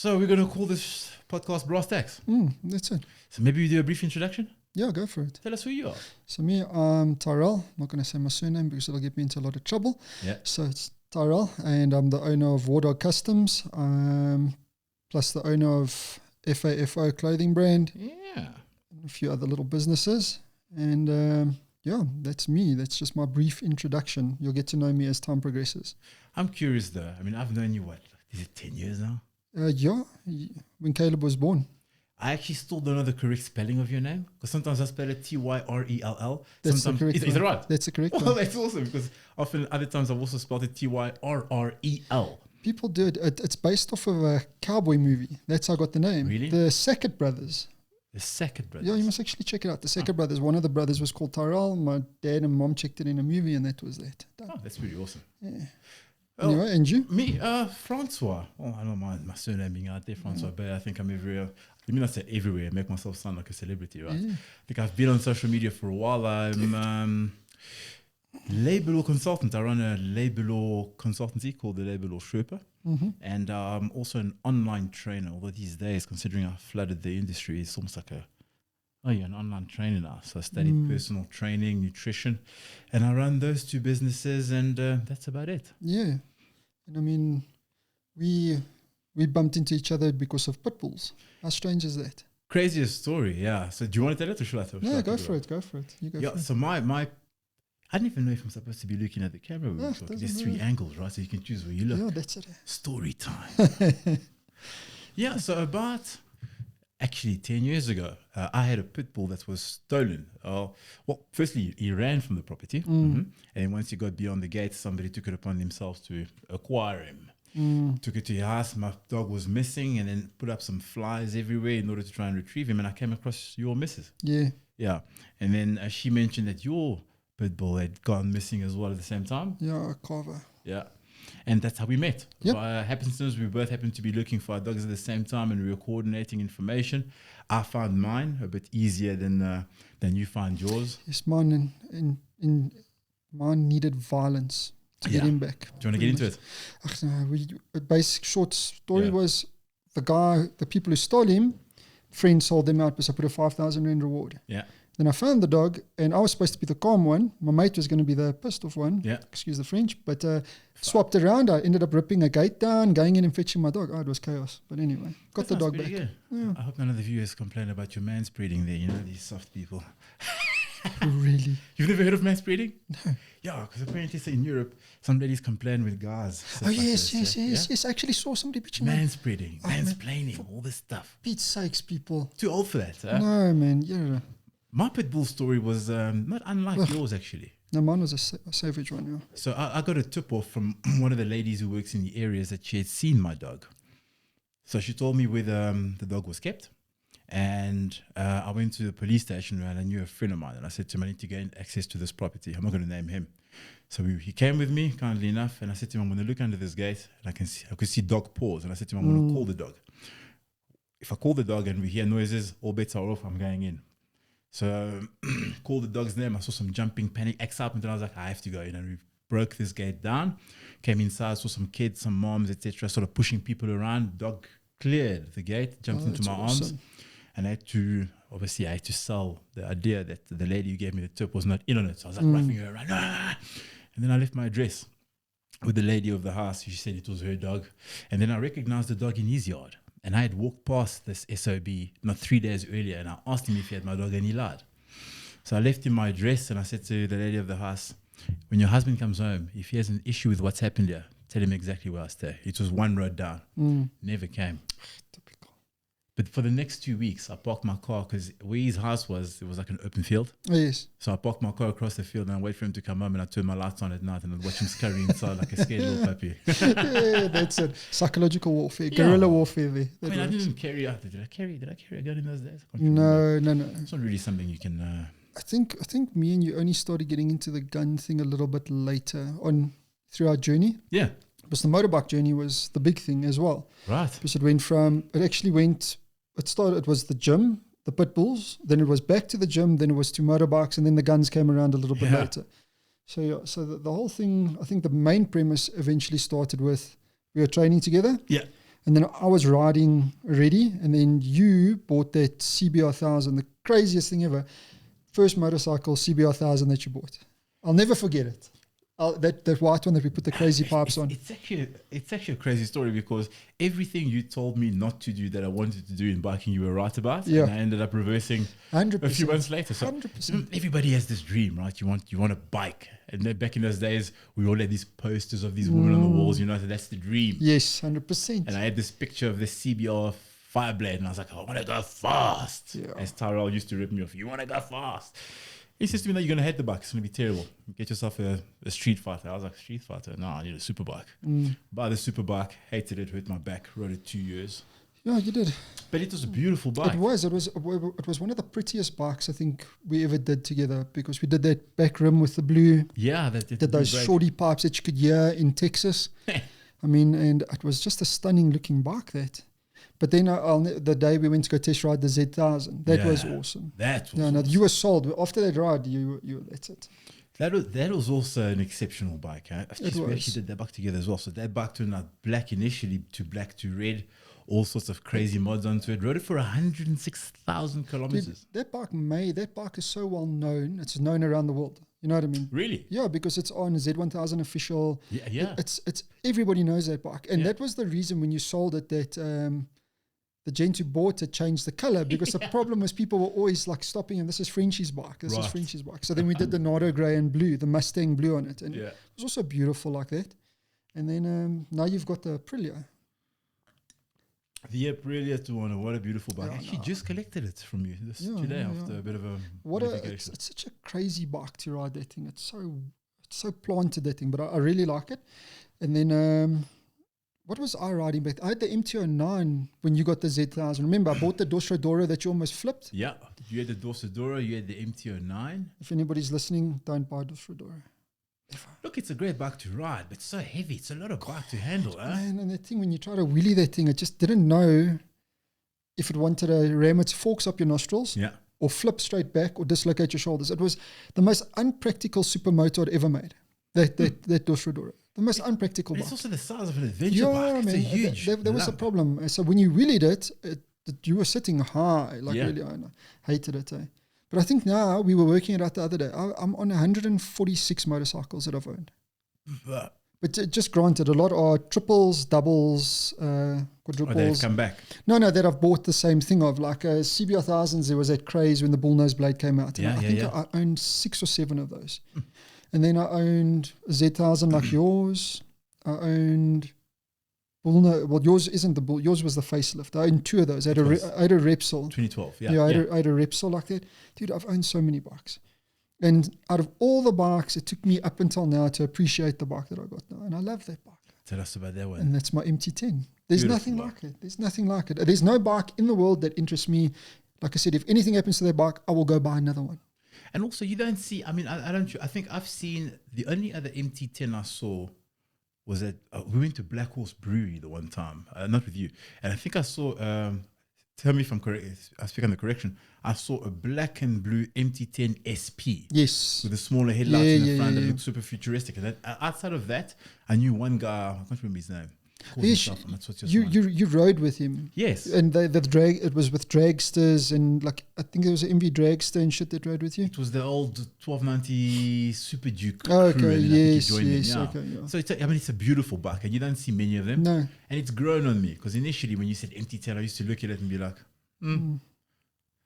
So we're going to call this podcast Brass Tacks. That's it. So maybe we do a brief introduction. Yeah, go for it. Tell us who you are. So me, I'm Tyrell. I'm not going to say my surname because it'll get me into a lot of trouble. Yeah. So it's Tyrell, and I'm the owner of War Dog Customs, plus the owner of FAFO clothing brand, Yeah. and a few other little businesses. And yeah, that's me. That's just my brief introduction. You'll get to know me as time progresses. I'm curious though. I mean, I've known you, is it 10 years now? Yeah, when Caleb was born. I actually still don't know the correct spelling of your name because sometimes I spell it Tyrell. That's Sometimes, the correct is that one. right? That's the correct Well, one. that's awesome because often other times I've also spelled it Tyrrrel. People do it. It's based off of a cowboy movie. That's how I got the name. Really? The Sackett brothers. The second brother. Yeah, you must actually check it out. The Sackett brothers. One of the brothers was called Tyrell. My dad and mom checked it in a movie, and that was that. Done. Oh, that's pretty awesome. Yeah. Oh, Anyway, and you? Me, Francois. Oh, I don't mind my surname being out there, Francois, but I think I'm everywhere. Let me not say everywhere, make myself sound like a celebrity, right? Yeah. I think I've been on social media for a while. I'm label or consultant. I run a label or consultancy called the Label or Sherpa. Mm-hmm. And I'm also an online trainer, although these days, considering I've flooded the industry, it's almost like you're an online trainer now. So I study personal training, nutrition, and I run those two businesses, and that's about it. Yeah. And I mean, we bumped into each other because of pit bulls. How strange is that? Craziest story, yeah. So do you want to tell it or should I tell it? No, go for it. Go for it. You go Yeah, for it. so my I don't even know if I'm supposed to be looking at the camera. When we're talking. doesn't There's three matter. angles, right? So you can choose where you look. Yeah, that's it. Story time. Yeah, so about actually 10 years ago, I had a pit bull that was stolen. Well, firstly, he ran from the property. And once he got beyond the gate, somebody took it upon themselves to acquire him. Took it to your house. My dog was missing and then put up some flies everywhere in order to try and retrieve him. And I came across your missus. Yeah. Yeah. And then she mentioned that your pit bull had gone missing as well at the same time. Yeah, a carver. Yeah. And that's how we met. Yep. By happenstance, we both happened to be looking for our dogs at the same time and we were coordinating information. I found mine a bit easier than you found yours. Yes, mine mine needed violence to get him back. Do you want to get into it? A basic short story Yeah. was the people who stole him, friends sold them out because I put a 5,000 Rand reward. Yeah. Then I found the dog, and I was supposed to be the calm one. My mate was going to be the pissed off one. Yeah. Excuse the French. But swapped around. I ended up ripping a gate down, going in and fetching my dog. Oh, it was chaos. But anyway, got the dog back. Good. Yeah. I hope none of the viewers complain about your manspreading there. You know, these soft people. Really? You've never heard of manspreading? No. Yeah, because apparently say in Europe, some ladies complain with guys. Oh, yes. I actually saw somebody bitching. Manspreading, mansplaining, all this stuff. Pete's sakes, people. Too old for that, huh? No, man. Yeah. My pit bull story was not unlike yours, actually. No, mine was a savage one, yeah. So I got a tip off from one of the ladies who works in the areas that she had seen my dog. So she told me where the dog was kept. And I went to the police station and I knew a friend of mine. And I said to him, I need to gain access to this property. I'm not going to name him. So he came with me, kindly enough. And I said to him, I'm going to look under this gate. And I could see dog paws. And I said to him, I'm going to call the dog. If I call the dog and we hear noises, all bets are off, I'm going in. So called the dog's name. I saw some jumping, panic, excitement. And I was like, I have to go in. And we broke this gate down. Came inside, saw some kids, some moms, etc. Sort of pushing people around. Dog cleared the gate, jumped into my arms. And I had to sell the idea that the lady who gave me the tip was not in on it. So I was like roughing her around. Ah! And then I left my address with the lady of the house. She said it was her dog. And then I recognized the dog in his yard. And I had walked past this SOB not 3 days earlier. And I asked him if he had my dog and he lied. So I left him my address and I said to the lady of the house, when your husband comes home, if he has an issue with what's happened here, tell him exactly where I stay. It was one road down. Never came. But for the next 2 weeks, I parked my car because where his house was, it was like an open field. Oh, yes. So I parked my car across the field and I wait for him to come home and I turn my lights on at night and I'd watch him scurry inside like a scared little puppy. Yeah, that's it. Psychological warfare, guerrilla warfare there. I didn't carry out. Did I carry a gun in those days? No. It's not really something you can... I think me and you only started getting into the gun thing a little bit later on through our journey. Yeah. Because the motorbike journey was the big thing as well. Right. Because it was the gym, the pit bulls, then it was back to the gym, then it was to motorbikes, and then the guns came around a little bit later. So the whole thing, I think the main premise eventually started with we were training together. Yeah. And then I was riding already, and then you bought that CBR 1000, the craziest thing ever. First motorcycle CBR 1000 that you bought. I'll never forget it. That white one that we put the crazy pipes on. It's actually a crazy story because everything you told me not to do that I wanted to do in biking, you were right about. Yeah. And I ended up reversing 100%. a few months later. So 100%. everybody has this dream, right? You want a bike. And then back in those days, we all had these posters of these women on the walls, you know, so that's the dream. Yes, 100%. And I had this picture of the CBR Fireblade, and I was like, I want to go fast. Yeah. As Tyrell used to rip me off, you want to go fast. He says to me that you're going to hate the bike. It's going to be terrible. Get yourself a street fighter. I was like, street fighter? No, I need a super bike. Buy the super bike, hated it, hurt my back, rode it 2 years. Yeah, you did. But it was a beautiful bike. It was one of the prettiest bikes I think we ever did together, because we did that back rim with the blue. Yeah, did those shorty pipes that you could hear in Texas. I mean, and it was just a stunning looking bike, that. But then the day we went to go test ride the Z1000, that was awesome. That was awesome. You were sold. After that ride, you that's it. That was also an exceptional bike. Huh? We actually did that bike together as well. So that bike turned out black initially to black to red, all sorts of crazy mods onto it. Rode it for 106,000 kilometers. Dude, that bike is so well known. It's known around the world. You know what I mean? Really? Yeah, because it's on Z1000 official. Yeah. It's everybody knows that bike, and that was the reason when you sold it that. The gent who bought it changed the color, because the problem was people were always like stopping, and this is Frenchie's bike. This is Frenchie's bike. So then we did the Nardo grey and blue, the Mustang blue on it. And it was also beautiful like that. And then now you've got the Aprilia. The Aprilia 210, what a beautiful bike. I actually just collected it from you today after a bit of a it's such a crazy bike to ride, that thing. It's so planted, that thing, but I really like it. And then what was I riding back? I had the MT-09 when you got the Z1000. Remember, I bought the Dorsodoro that you almost flipped? Yeah. You had the Dorsodoro, you had the MT-09. If anybody's listening, don't buy Dorsodoro. Look, it's a great bike to ride, but it's so heavy. It's a lot of bike to handle. Man, and the thing, when you try to wheelie that thing, it just didn't know if it wanted to ram its forks up your nostrils or flip straight back or dislocate your shoulders. It was the most unpractical supermoto I'd ever made, that Dorsodoro. The most unpractical bike. It's also the size of an adventure bike. It's a huge There was a problem. So when you wheelied it, you were sitting high. Really, I hated it. But I think now, we were working it out the other day, I'm on 146 motorcycles that I've owned. But just granted, a lot are triples, doubles, quadruples. They've come back. No, that I've bought the same thing of. Like CBR 1000s, there was that craze when the bullnose blade came out. And I think I owned 6 or 7 of those. And then I owned a Z1000 like yours. I owned bullnose. Well, yours isn't the bull. Yours was the facelift. I owned 2 of those. I had a Repsol. 2012. I had a Repsol like that. Dude, I've owned so many bikes. And out of all the bikes, it took me up until now to appreciate the bike that I got now. And I love that bike. Tell us about that one. And that's my MT-10. There's nothing like it. There's nothing like it. There's no bike in the world that interests me. Like I said, if anything happens to that bike, I will go buy another one. And also, you don't see, I mean, I think I've seen, the only other MT-10 I saw was at, we went to Black Horse Brewery the one time, not with you. And I think I saw, tell me if I'm correct, I speak on the correction, I saw a black and blue MT-10 SP. Yes. With the smaller headlights in the front that looked super futuristic. And outside of that, I knew one guy, I can't remember his name. You rode with him. Yes. And it was with dragsters, and like I think there was an MV dragster and shit that rode with you. It was the old 1290 Super Duke crew. Okay, yes. So it's a beautiful bike, and you don't see many of them. No. And it's grown on me, because initially when you said MT-10, I used to look at it and be like,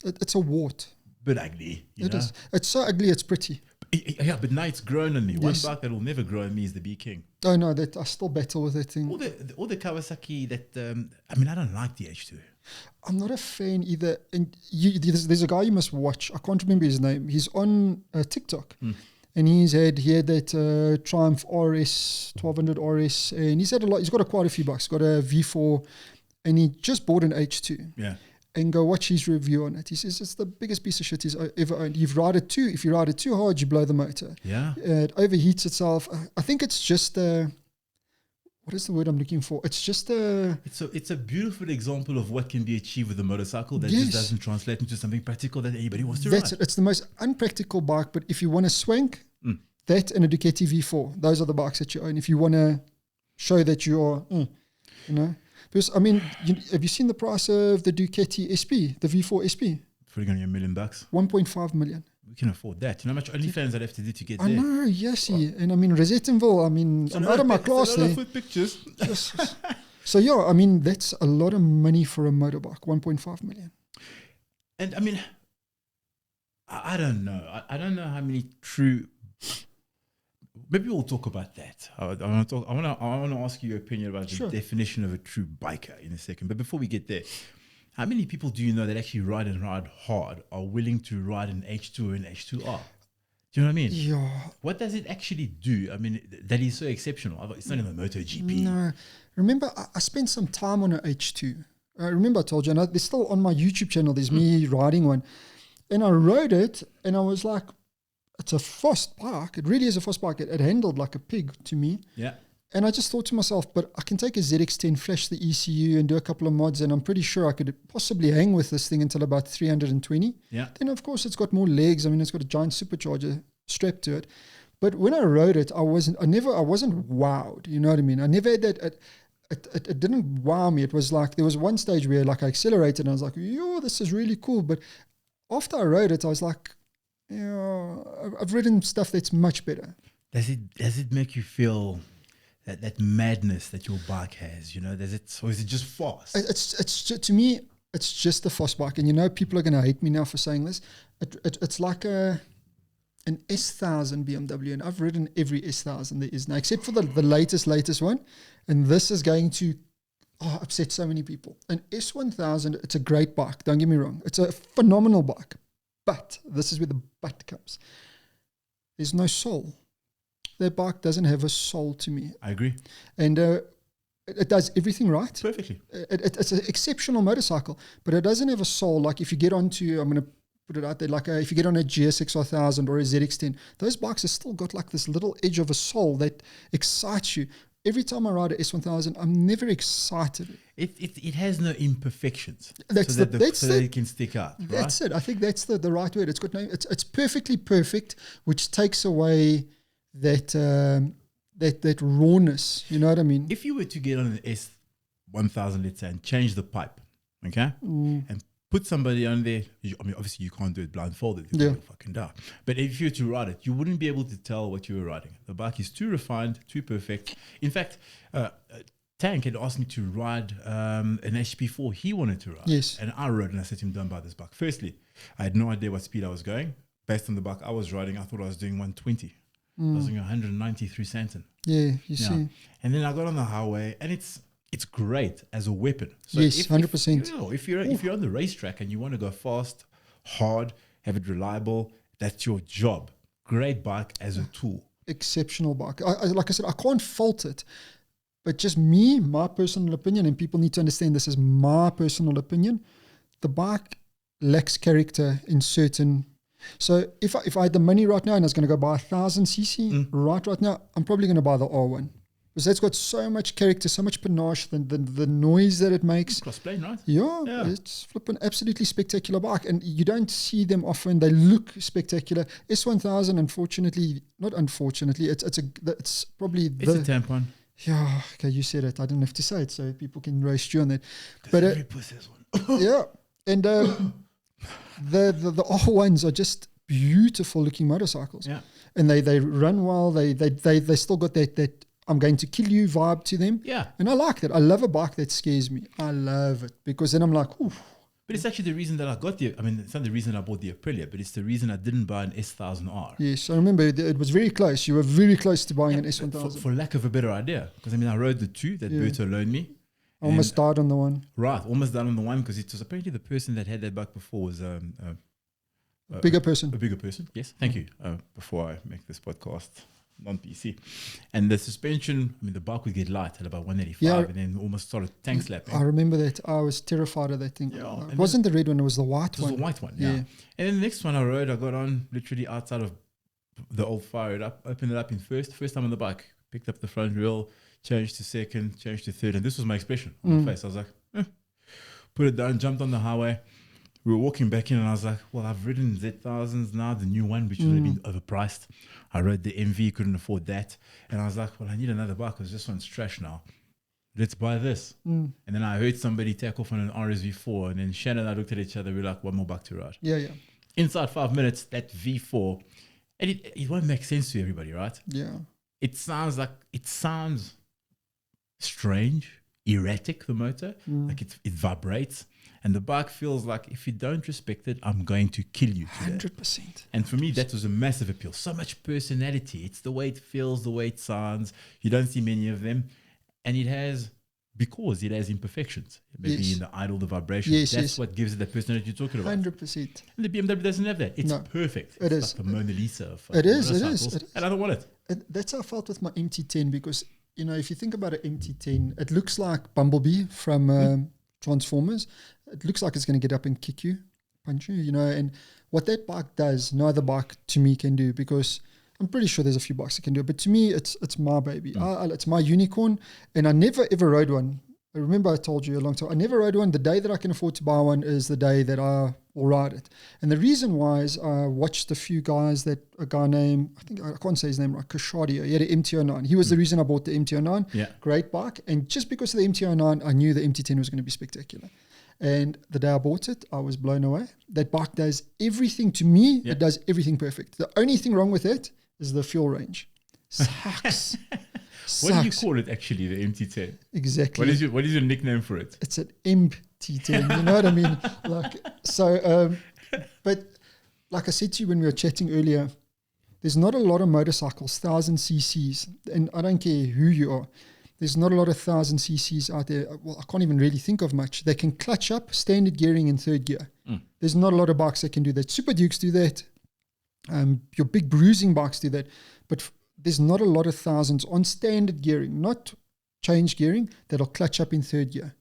It's a wart. Bit ugly. It is. It's so ugly, it's pretty. Yeah, but now it's grown on me. Yes. One bike that will never grow on me is the B King. Oh no, I still battle with that thing. All the Kawasaki that, I don't like the H2. I'm not a fan either. And there's a guy you must watch. I can't remember his name. He's on TikTok. And he had that Triumph RS, 1200 RS. And he's had a lot. He's got quite a few bikes. Got a V4. And he just bought an H2. Yeah. And go watch his review on it. He says it's the biggest piece of shit he's ever owned. If you ride it too hard, you blow the motor. Yeah. It overheats itself. I think it's just what is the word I'm looking for? It's just It's a beautiful example of what can be achieved with a motorcycle that just doesn't translate into something practical that anybody wants to ride. That's it. It's the most unpractical bike, but if you want to swank, that and a Ducati V4, those are the bikes that you own. If you want to show that you're, Because, I mean, have you seen the price of the Ducati SP, the V4 SP? Probably going to be $1 million. 1.5 million. We can afford that. You know how much OnlyFans I'd have to do to get I there? know, yes. And I mean, Rosettenville, I mean, I'm out of my class there. Foot pictures. Yes. So, yeah, I mean, that's a lot of money for a motorbike, 1.5 million. And I mean, I don't know. I don't know how many true. Maybe we'll talk about that. I want to ask you your opinion about the definition of a true biker in a second. But before we get there, how many people do you know that actually ride hard are willing to ride an H2 or an H2R? Do you know what I mean? Yeah. What does it actually do? I mean, that is so exceptional. It's not in the MotoGP. No. Remember, I spent some time on an H2. Remember I told you, and there's still on my YouTube channel, there's me riding one. And I rode it, and I was like, it's a fast bike. It really is a fast bike. It handled like a pig to me. Yeah. And I just thought to myself, but I can take a ZX10, flash the ECU, and do a couple of mods, and I'm pretty sure I could possibly hang with this thing until about 320. Yeah. Then, of course, it's got more legs. I mean, it's got a giant supercharger strapped to it. But when I rode it, I wasn't wowed. You know what I mean? I never had that. It didn't wow me. It was like there was one stage where like I accelerated and I was like, yo, this is really cool. But after I rode it, I was like, yeah, I've ridden stuff that's much better. Does it make you feel that madness that your bike has? You know, or is it just fast? It's to me, it's just a fast bike. And you know, people are going to hate me now for saying this. It's like an S1000 BMW, and I've ridden every S1000 there is now, except for the latest one. And this is going to upset so many people. An S1000, it's a great bike. Don't get me wrong. It's a phenomenal bike. But this is where the but comes. There's no soul. That bike doesn't have a soul to me. I agree. And it does everything right. Perfectly. It's an exceptional motorcycle, but it doesn't have a soul. Like if you get onto, I'm going to put it out there, like if you get on a GSX 1000 or a ZX10, those bikes have still got like this little edge of a soul that excites you. Every time I ride a S1000, I'm never excited. It has no imperfections. That's so that it can stick out. Right? That's it. I think that's the right word. It's got no. It's perfectly perfect, which takes away that rawness. You know what I mean? If you were to get on an S1000, let's say, and change the pipe, okay, and put somebody on there, I mean, obviously you can't do it blindfolded. You'll fucking die. But if you were to ride it, you wouldn't be able to tell what you were riding. The bike is too refined, too perfect. In fact, Tank had asked me to ride an HP4 he wanted to ride. Yes. And I rode, and I said to him, don't buy this bike. Firstly, I had no idea what speed I was going. Based on the bike I was riding, I thought I was doing 120. I was doing 190 through Santon. Yeah, you see. And then I got on the highway, and it's great as a weapon. So yes, 100%. If you're on the racetrack and you want to go fast, hard, have it reliable, that's your job. Great bike as a tool. Exceptional bike. Like I said, I can't fault it. But just me, my personal opinion, and people need to understand this is my personal opinion, the bike lacks character in certain. So if I had the money right now and I was going to go buy 1000cc right now, I'm probably going to buy the R1. Because that's got so much character, so much panache, the noise that it makes. Crossplane, right? Yeah, it's flipping absolutely spectacular bike. And you don't see them often. They look spectacular. S1000, it's probably It's a tampon. Yeah, okay, you said it. I didn't have to say it, so people can roast you on that. But every puss has one. Yeah, and the R1s are just beautiful looking motorcycles. Yeah, and they run well. They still got that I'm going to kill you vibe to them. Yeah. And I like that. I love a bike that scares me. I love it because then I'm like, ooh. But it's actually the reason that I got it's not the reason I bought the Aprilia, but it's the reason I didn't buy an S1000R. Yes, I remember it was very close. You were very close to buying an S1000. For lack of a better idea. Because I rode the two that Berto loaned me. I almost died on the one. Right, almost died on the one because it was apparently the person that had that bike before was a bigger person. A bigger person, yes. Thank you. Before I make this podcast non-PC. And the suspension, the bike would get light at about 185 and then almost started tank slapping. I remember that. I was terrified of that thing. Yeah, it wasn't the red one, it was the white one. It was the white one, yeah. And then the next one I rode, I got on literally outside of the old Fire It Up, opened it up in first time on the bike, picked up the front wheel, changed to second, changed to third, and this was my expression on my face. I was like, put it down, jumped on the highway. We were walking back in and I was like, well, I've ridden Z1000s now, the new one, which would have been overpriced. I rode the MV, couldn't afford that. And I was like, well, I need another bike because this one's trash now. let's buy this. And then I heard somebody take off on an RSV4, and then Shannon and I looked at each other. We were like, one more buck to ride. Yeah. Inside 5 minutes, that V4, and it won't make sense to everybody, right? Yeah. It sounds strange, erratic, the motor. Like it vibrates. And the bike feels like, if you don't respect it, I'm going to kill you today. 100%. And for me, that was a massive appeal. So much personality. It's the way it feels, the way it sounds. You don't see many of them. And it has imperfections. Maybe in the idle, the vibration. That's what gives it the personality you're talking about. 100%. And the BMW doesn't have that. It's perfect. It It's is. like the Mona Lisa of It is. And I don't want it. That's how I felt with my MT10, because, if you think about an MT10, it looks like Bumblebee from Transformers. It looks like it's going to get up and kick you, punch you, and what that bike does, no other bike to me can do, because I'm pretty sure there's a few bikes that can do it, but to me, it's my baby. It's my unicorn, and I never ever rode one. I remember I told you a long time, I never rode one. The day that I can afford to buy one is the day that I will ride it. And the reason why is I watched a few guys a guy named, I can't say his name right, Kashadia. He had an MT-09. He was the reason I bought the MT-09. Yeah. Great bike. And just because of the MT-09, I knew the MT-10 was going to be spectacular. And the day I bought it, I was blown away. That bike does everything to me. It does everything perfect. The only thing wrong with it is the fuel range. Sucks. What do you call it actually, the MT-10? Exactly. What is your nickname for it? It's an MT-10, you know what I mean? But like I said to you when we were chatting earlier, there's not a lot of motorcycles, 1,000 cc's, and I don't care who you are. There's not a lot of 1,000 cc's out there. Well, I can't even really think of much. They can clutch up, standard gearing in third gear. There's not a lot of bikes that can do that. Super Dukes do that. Your big bruising bikes do that. But there's not a lot of thousands on standard gearing, not change gearing, that'll clutch up in third gear.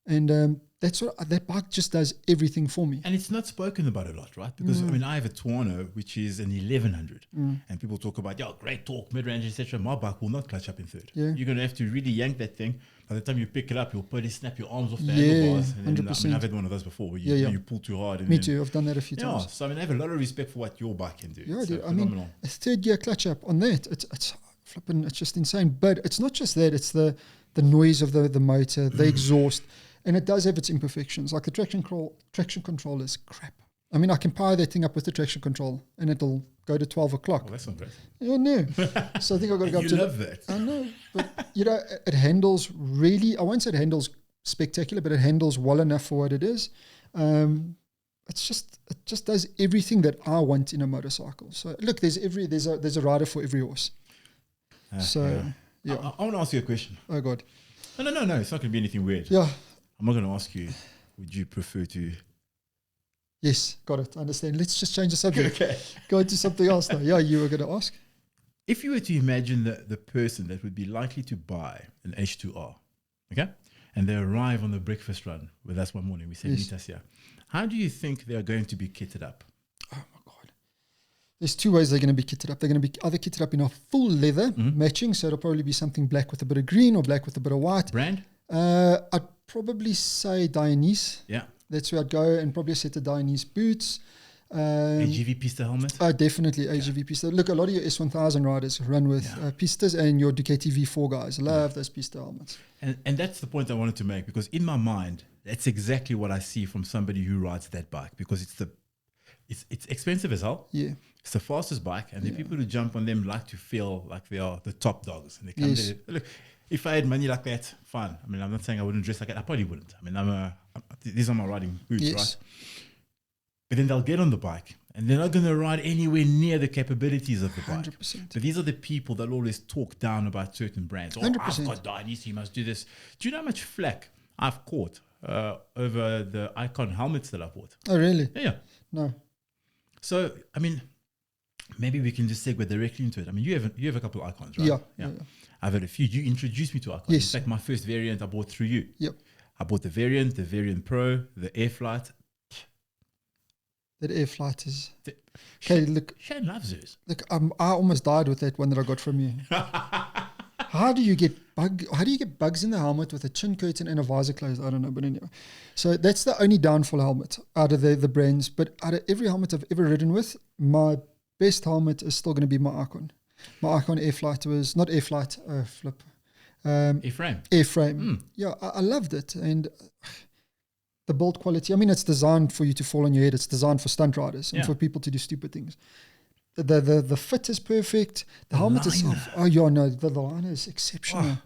And that's what that bike just does everything for me. And it's not spoken about a lot, right? Because I have a Tuono, which is an 1100, and people talk about great torque, mid range, etc. My bike will not clutch up in third. Yeah. You're going to have to really yank that thing. By the time you pick it up, you'll probably snap your arms off the handlebars. And then, 100%. I've had one of those before, where you pull too hard. And me too. I've done that a few yeah, times. so I have a lot of respect for what your bike can do. Yeah, dude. Phenomenal. A third gear clutch up on that, it's flipping, it's just insane. But it's not just that; it's the noise of the motor, the exhaust. And it does have its imperfections. Like the traction control is crap. I mean, I can power that thing up with the traction control and it'll go to 12 o'clock. Well, that's not great. Yeah, no. So I think I've got to go up to... You love that. I know. But, it handles really... I won't say it handles spectacular, but it handles well enough for what it is. It just does everything that I want in a motorcycle. So, look, there's a rider for every horse. Yeah. I want to ask you a question. Oh, God. No. It's not going to be anything weird. Yeah. I'm not going to ask you, would you prefer to... Yes, got it. I understand. Let's just change the subject. Okay. Go into something else now. Yeah, you were going to ask? If you were to imagine the person that would be likely to buy an H2R, okay, and they arrive on the breakfast run with us one morning, we say, meet us here. How do you think they are going to be kitted up? Oh, my God. There's two ways they're going to be kitted up. They're going to be either kitted up in a full leather matching, so it'll probably be something black with a bit of green or black with a bit of white. Brand? I'd probably say Dionyse. Yeah. That's where I'd go, and probably a set of Dionyse boots. AGV Pista helmet? Definitely AGV Pista. Look, a lot of your S1000 riders run with Pistas, and your Ducati V4 guys love those Pista helmets. And that's the point I wanted to make, because in my mind, that's exactly what I see from somebody who rides that bike, because it's expensive as hell. Yeah. It's the fastest bike, and the people who jump on them like to feel like they are the top dogs. And they come there. Look, if I had money like that, fine. I mean, I'm not saying I wouldn't dress like that. I probably wouldn't. I mean, these are my riding boots, right? But then they'll get on the bike, and they're not going to ride anywhere near the capabilities of the bike. 100%. But these are the people that always talk down about certain brands. 100%. I've got Dionyse, you must do this. Do you know how much flack I've caught over the Icon helmets that I bought? Oh, really? Yeah. No. So, I mean, maybe we can just segue directly into it. I mean, you have a couple of Icons, right? Yeah. I've had a few. You introduced me to Icons. Yes. In fact, my first variant I bought through you. Yep. I bought the Variant Pro, the Air Flight. That Air Flight is... Okay, look. Shane loves hers. Look, I almost died with that one that I got from you. How do you get bugs in the helmet with a chin curtain and a visor closed? I don't know, but anyway. So that's the only downfall helmet out of the brands. But out of every helmet I've ever ridden with, my best helmet is still going to be my Icon. My Icon Air Flight was not Air Flight, flip. A-frame. Airframe. Yeah, I loved it. And the build quality, I mean, it's designed for you to fall on your head. It's designed for stunt riders and for people to do stupid things. The fit is perfect. The helmet itself, the liner is exceptional.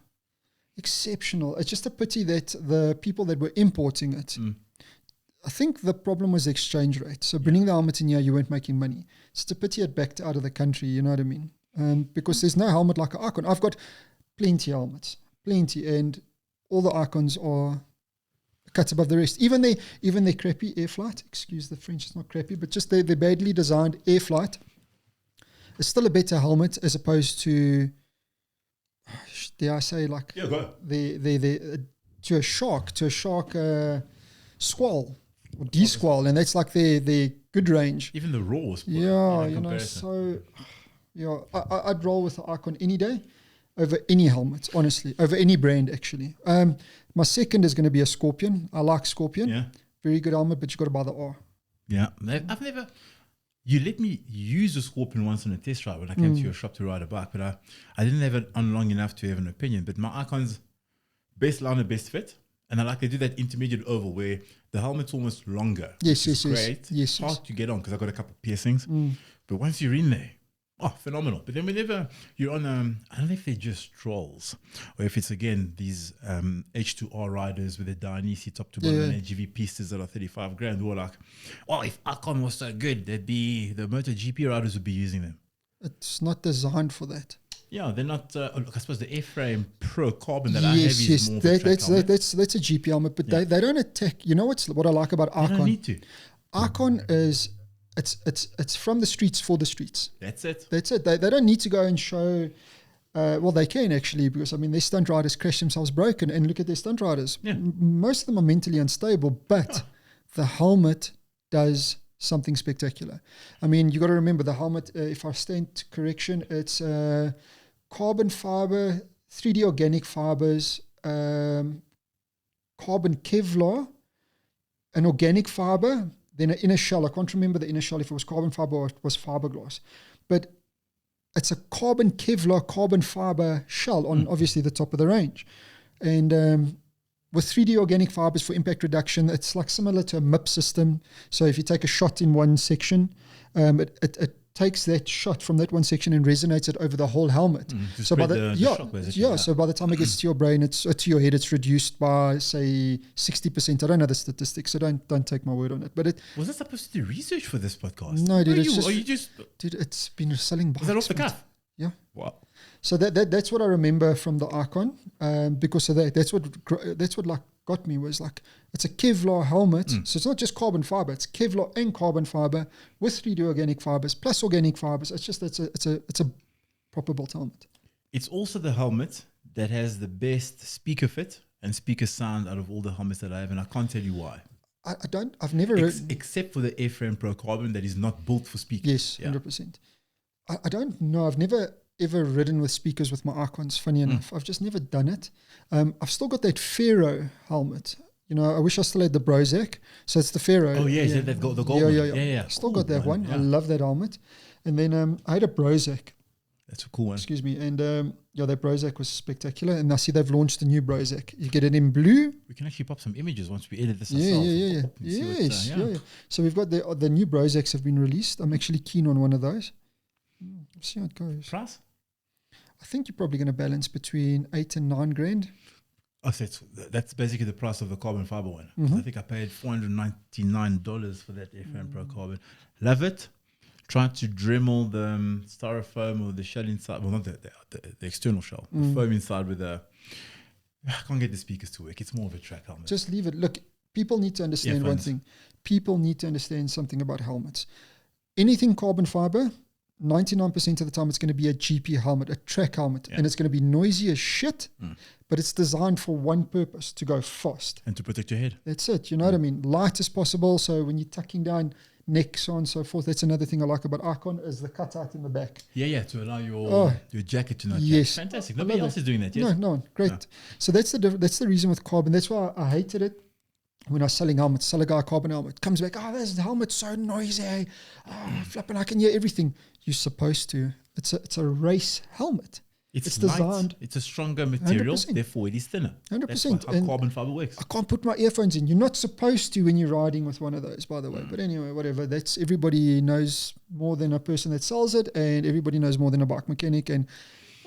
Exceptional. It's just a pity that the people that were importing it, I think the problem was the exchange rate. So bringing the helmet in here, you weren't making money. It's just a pity it backed out of the country, you know what I mean? Because there's no helmet like an Icon. I've got plenty of helmets, and all the Icons are cuts above the rest. Even their crappy air flight, excuse the French, it's not crappy, but just their badly designed air flight is still a better helmet as opposed to, dare I say, like to a shark squall or D-squall, and that's like their good range. Even the raws. I'd roll with the Icon any day over any helmet, honestly, over any brand actually. My second is going to be a Scorpion. I like Scorpion. Yeah. Very good helmet, but you got to buy the R. Yeah. I've never... You let me use a Scorpion once on a test drive when I came to your shop to ride a bike, but I didn't have it on long enough to have an opinion. But my Icon's best liner, best fit. And I like they do that intermediate oval where the helmet's almost longer. Yes. Great. It's hard to get on because I've got a couple of piercings. But once you're in there, phenomenal. But then whenever you're on, I don't know if they're just trolls or if it's, again, these H2R riders with the Dainese top to bottom and GV pistas that are 35 grand who are like, if Icon was so good, the MotoGP riders would be using them. It's not designed for that. Yeah, they're not. I suppose the Airframe Pro Carbon that I have is more of a track helmet. That's a GP helmet, but they don't attack. You know what I like about Icon? They don't need to. Icon is it's from the streets for the streets. That's it. They don't need to go and show. Well, they can actually, because I mean, their stunt riders crash themselves broken, and look at their stunt riders. Yeah. Most of them are mentally unstable, but the helmet does something spectacular. I mean, you got to remember the helmet. If I stand to correction, it's carbon fiber, 3D organic fibers, carbon Kevlar, an organic fiber, then an inner shell. I can't remember the inner shell if it was carbon fiber or it was fiberglass, but it's a carbon Kevlar, carbon fiber shell on obviously the top of the range, and with 3D organic fibers for impact reduction, it's like similar to a MIP system. So if you take a shot in one section, it takes that shot from that one section and resonates it over the whole helmet. So by so by the time it gets to your brain, it's to your head, it's reduced by say 60%. I don't know the statistics, so don't take my word on it. But was that supposed to do research for this podcast? No, dude. Dude, it's been selling bikes. Is that off the cuff? Yeah. Wow. So that's what I remember from the Icon, because of that. That's what like got me, was like it's a Kevlar helmet. So it's not just carbon fiber; it's Kevlar and carbon fiber with 3D organic fibers plus organic fibers. It's a proper built helmet. It's also the helmet that has the best speaker fit and speaker sound out of all the helmets that I have, and I can't tell you why. I've never except for the Airframe Pro Carbon that is not built for speakers. Yes, 100%. I don't know. I've never ever ridden with speakers with my Icons, funny enough. I've just never done it. I've still got that Pharaoh helmet. You know, I wish I still had the Brozac. So it's the Pharaoh. Oh, yeah. They've got the gold one. Yeah. Still got that one. Yeah. I love that helmet. And then I had a Brozac. That's a cool one. Excuse me. And that Brozac was spectacular. And I see they've launched a new Brozac. You get it in blue. We can actually pop some images once we edit this ourselves. Yeah. So we've got the new Brozacs have been released. I'm actually keen on one of those. Let's see how it goes. Price? I think you're probably going to balance between 8 and 9 grand. Oh, so that's basically the price of the carbon fiber one. I think I paid $499 for that Airframe Pro Carbon. Love it. Trying to Dremel the styrofoam or the shell inside. Well, not the external shell. The foam inside with I can't get the speakers to work. It's more of a track helmet. Just leave it. Look, people need to understand one thing. People need to understand something about helmets. Anything carbon fiber, 99% of the time it's going to be a GP helmet, a track helmet, and it's going to be noisy as shit, but it's designed for one purpose, to go fast. And to protect your head. That's it, you know what I mean? Light as possible, so when you're tucking down neck, so on and so forth, that's another thing I like about Icon, is the cutout in the back. Yeah, to allow your jacket to not yes. Fantastic. Nobody else is doing that, yes? No, great. No. So that's the reason with carbon. That's why I hated it. When I was selling helmets, sell a guy a carbon helmet, comes back, this helmet's so noisy, flipping, I can hear everything. You're supposed to. It's a race helmet. It's It's light, designed- it's a stronger material, 100%. therefore it is thinner. 100%. That's how And carbon fiber works. I can't put my earphones in. You're not supposed to when you're riding with one of those, by the way. But anyway, whatever. That's everybody knows more than a person that sells it, and everybody knows more than a bike mechanic. And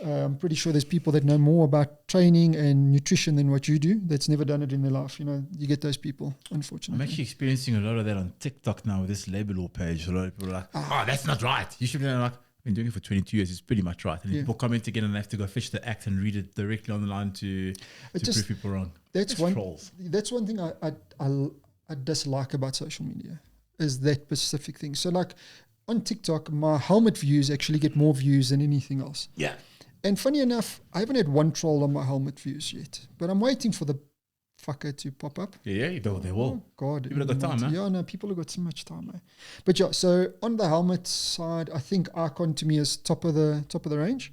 I'm pretty sure there's people that know more about training and nutrition than what you do. That's never done it in their life. You know, you get those people, unfortunately. I'm actually experiencing a lot of that on TikTok now with this label law page. A lot of people are like, "Oh, that's not right. You should be like." I've been doing it for 22 years. It's pretty much right. And Yeah. people comment again, and they have to go fish the act and read it directly on the line to prove people wrong. That's It's one. trolls. That's one thing I dislike about social media is that specific thing. So like on TikTok, my helmet views actually get more views than anything else. Yeah. And funny enough, I haven't had one troll on my helmet views yet, but I'm waiting for the fucker to pop up. Yeah, they will. Oh God, People have got time, man. Yeah, no, people have got so much time, man. But yeah, so on the helmet side, I think Icon to me is top of the range.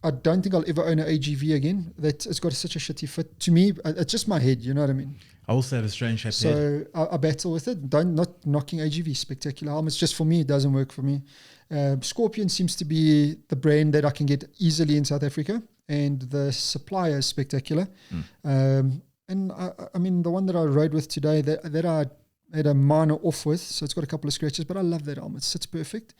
I don't think I'll ever own an AGV again. That it's got such a shitty fit. To me, it's just my head. You know what I mean? I also have a strange shaped head. So I battle with it. Not knocking AGV spectacular helmets. Just for me, it doesn't work for me. Scorpion seems to be the brand that I can get easily in South Africa, and the supplier is spectacular. And I mean, the one that I rode with today, that I had a minor off with, so it's got a couple of scratches, but I love that helmet. It sits perfect.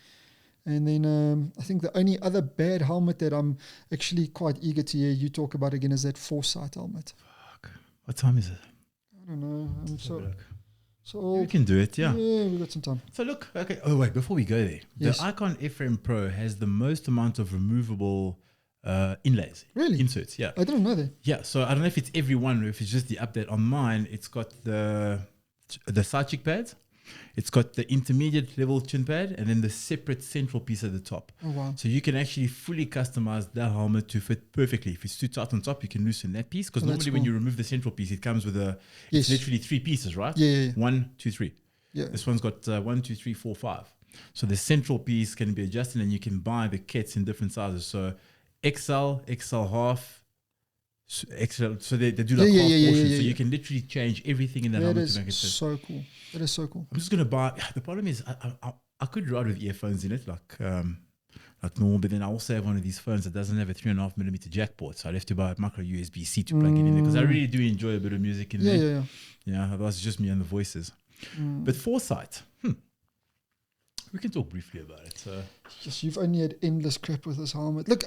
And then I think the only other bad helmet that I'm actually quite eager to hear you talk about again is that Foresight helmet. Fuck. What time is it? I don't know. I'm so We can do it, yeah. Yeah, we've got some time. So look, okay. Oh wait, before we go there, Yes. the Icon FM Pro has the most amount of removable inlays. Really? Inserts, yeah. I didn't know that. Yeah, so I don't know if it's every one or if it's just the update on mine. It's got the side cheek pads. It's got the intermediate level chin pad and then the separate central piece at the top. Oh, wow. So you can actually fully customize that helmet to fit perfectly. If it's too tight on top, you can loosen that piece. Because Oh, that's normally when cool. you remove the central piece, it comes with Yes. it's literally 3 pieces, right? Yeah. 1, 2, 3. Yeah. This one's got 1, 2, 3, 4, 5. So the central piece can be adjusted and you can buy the kits in different sizes. So XL, XL half, XL. So they do like half portions. So you can literally change everything in that That helmet is to make it fit. so cool. That is so cool. I'm just gonna buy. The problem is, I could ride with earphones in it, like normal, but then I also have one of these phones that doesn't have a 3.5mm jack port, so I'd have to buy a micro USB-C to plug it in there because I really do enjoy a bit of music in there. Yeah. Yeah, otherwise it's just me and the voices. But Foresight, we can talk briefly about it. So. Yes, you've only had endless crap with this helmet. Look,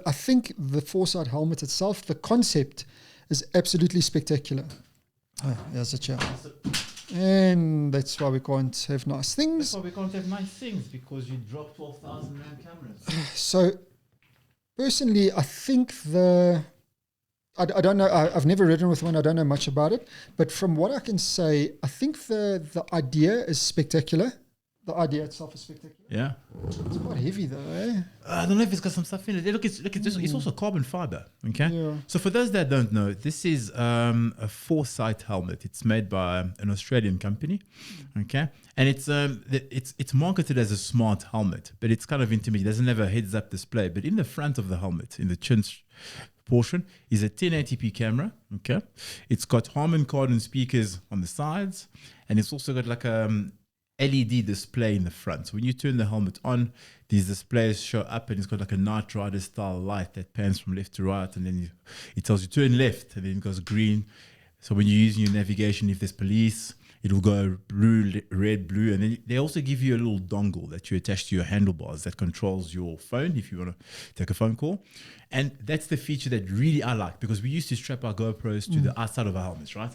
I think the Foresight helmet itself, the concept is absolutely spectacular. Oh, there's a chair. And that's why we can't have nice things. That's why we can't have nice things, because you dropped 12,000 Rand cameras. So, personally, I think I don't know. I've never ridden with one. I don't know much about it. But from what I can say, I think the idea is spectacular. The idea itself is spectacular. Yeah. It's quite heavy though, eh? I don't know if it's got some stuff in it. Look, it's also carbon fiber. Okay. Yeah. So for those that don't know, this is a Foresight helmet. It's made by an Australian company. Okay. And it's marketed as a smart helmet, but it's kind of intermediate. It doesn't have a heads-up display. But in the front of the helmet, in the chin portion, is a 1080p camera. Okay. It's got Harman Kardon speakers on the sides, and it's also got like LED display in the front. So when you turn the helmet on, these displays show up, and it's got like a Night Rider style light that pans from left to right, and then it tells you turn left, and then it goes green. So when you're using your navigation, if there's police, it will go blue, red, blue, and then they also give you a little dongle that you attach to your handlebars that controls your phone if you want to take a phone call. And that's the feature that really I like, because we used to strap our GoPros to the outside of our helmets, right?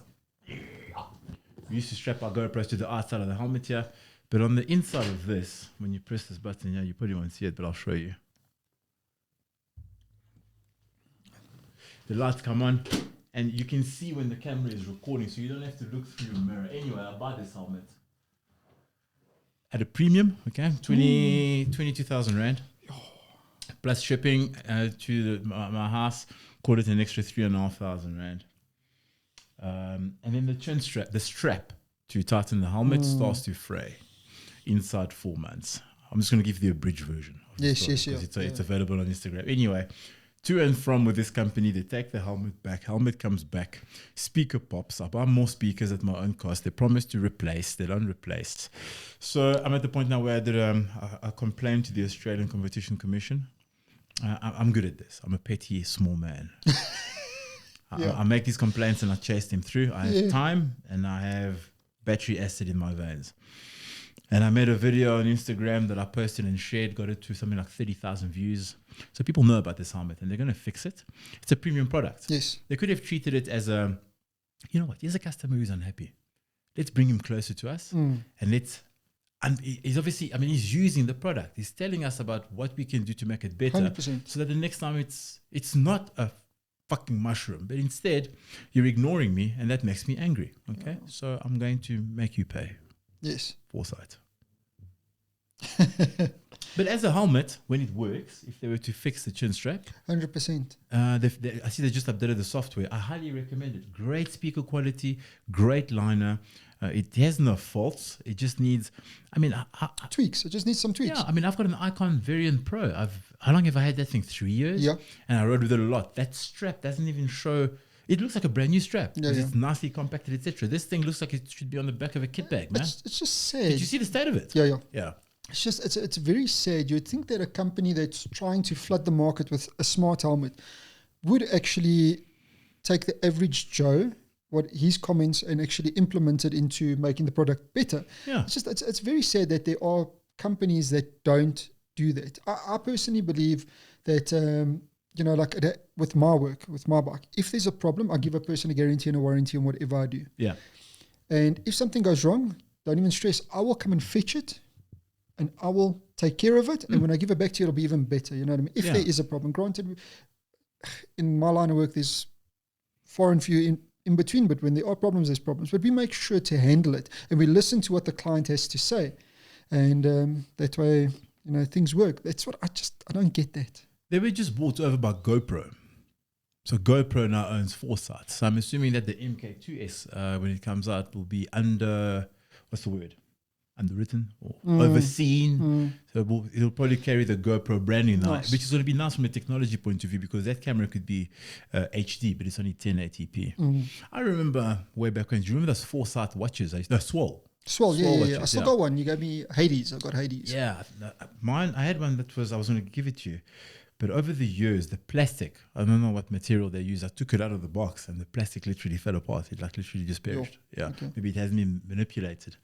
We used to strap our GoPros to the outside of the helmet here. But on the inside of this, when you press this button here, you probably won't see it, but I'll show you. The lights come on, and you can see when the camera is recording, so you don't have to look through your mirror. Anyway, I buy this helmet at a premium, okay? 22,000 Rand. Plus shipping to my house, call it an extra 3,500 Rand. And then the chin strap, the strap to tighten the helmet starts to fray inside 4 months. I'm just going to give you the abridged version. Yes. It's available on Instagram. Anyway, to and from with this company, they take the helmet back. Helmet comes back. Speaker pops. I buy more speakers at my own cost. They promise to replace. They don't replace. So I'm at the point now where I did a complaint to the Australian Competition Commission. I'm good at this. I'm a petty, small man. Yeah. I make these complaints and I chase them through. I Yeah. have time and I have battery acid in my veins. And I made a video on Instagram that I posted and shared, got it to something like 30,000 views. So people know about this helmet and they're going to fix it. It's a premium product. Yes. They could have treated it as a, you know what, here's a customer who's unhappy. Let's bring him closer to us and let's, and he's obviously, I mean, he's using the product. He's telling us about what we can do to make it better. 100%. So that the next time it's not a fucking mushroom, but instead you're ignoring me and that makes me angry. Okay. So I'm going to make you pay. Yes. Foresight. But as a helmet, when it works, if they were to fix the chin strap, 100%. I see they just updated the software. I highly recommend it. Great speaker quality, great liner. It has no faults. It just needs, I mean, Tweaks. It just needs some tweaks. yeah, I mean, I've got an Icon Variant Pro. How long have I had that thing? 3 years? Yeah. And I rode with it a lot. That strap doesn't even show. It looks like a brand new strap. Yeah, It's nicely compacted, etc. This thing looks like it should be on the back of a kit bag, man. It's just sad. Did you see the state of it? Yeah, yeah. Yeah. It's just it's very sad. You'd think that a company that's trying to flood the market with a smart helmet would actually take the average Joe, what his comments, and actually implement it into making the product better. Yeah. It's just it's very sad that there are companies that don't do that. I personally believe that with my work, with my bike, if there's a problem, I give a person a guarantee and a warranty on whatever I do. Yeah. And if something goes wrong, don't even stress. I will come and fetch it. And I will take care of it. And when I give it back to you, it'll be even better. You know what I mean? If there is a problem, granted, in my line of work, there's far and few in between. But when there are problems, there's problems. But we make sure to handle it. And we listen to what the client has to say. And that way, things work. That's what I don't get that. They were just bought over by GoPro. So GoPro now owns Foresight. So I'm assuming that the MK2S, when it comes out, will be what's the word? Underwritten or overseen. So it'll probably carry the GoPro branding now, which is going to be nice from a technology point of view because that camera could be HD, but it's only 1080p. I remember way back when, do you remember those Foresight watches? Swole. Swole, yeah. watches, I still got one. You gave me Hades. I got Hades. Yeah. Mine, I had one that I was going to give it to you. But over the years, the plastic, I don't know what material they use. I took it out of the box and the plastic literally fell apart. It literally just perished. Yeah. Okay. Maybe it hasn't been manipulated.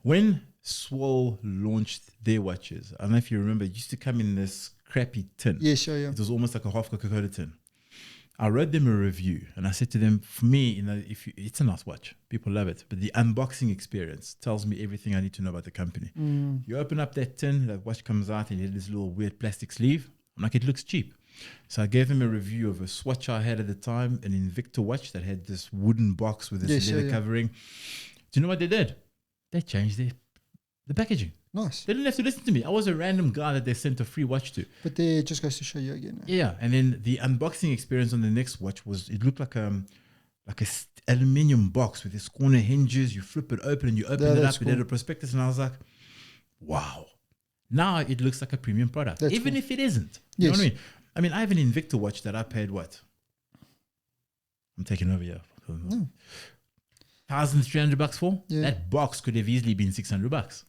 When Swole launched their watches, I don't know if you remember, it used to come in this crappy tin. Yeah, sure, yeah. It was almost like a half Coca-Cola tin. I wrote them a review and I said to them, for me, it's a nice watch. People love it. But the unboxing experience tells me everything I need to know about the company. You open up that tin, that watch comes out and you have this little weird plastic sleeve. I'm like, it looks cheap. So I gave them a review of a Swatch I had at the time, an Invicta watch that had this wooden box with this leather covering. Do you know what they did? They changed the packaging. Nice. They didn't have to listen to me. I was a random guy that they sent a free watch to. But they just goes to show you again. Yeah. And then the unboxing experience on the next watch it looked like a aluminium box with its corner hinges. You flip it open and you open it up. Cool. It had a prospectus and I was like, wow. Now it looks like a premium product, even if it isn't. You know what I mean? I mean, I have an Invicta watch that I paid what? I'm taking over here. $1,300 for? Yeah. That box could have easily been $600.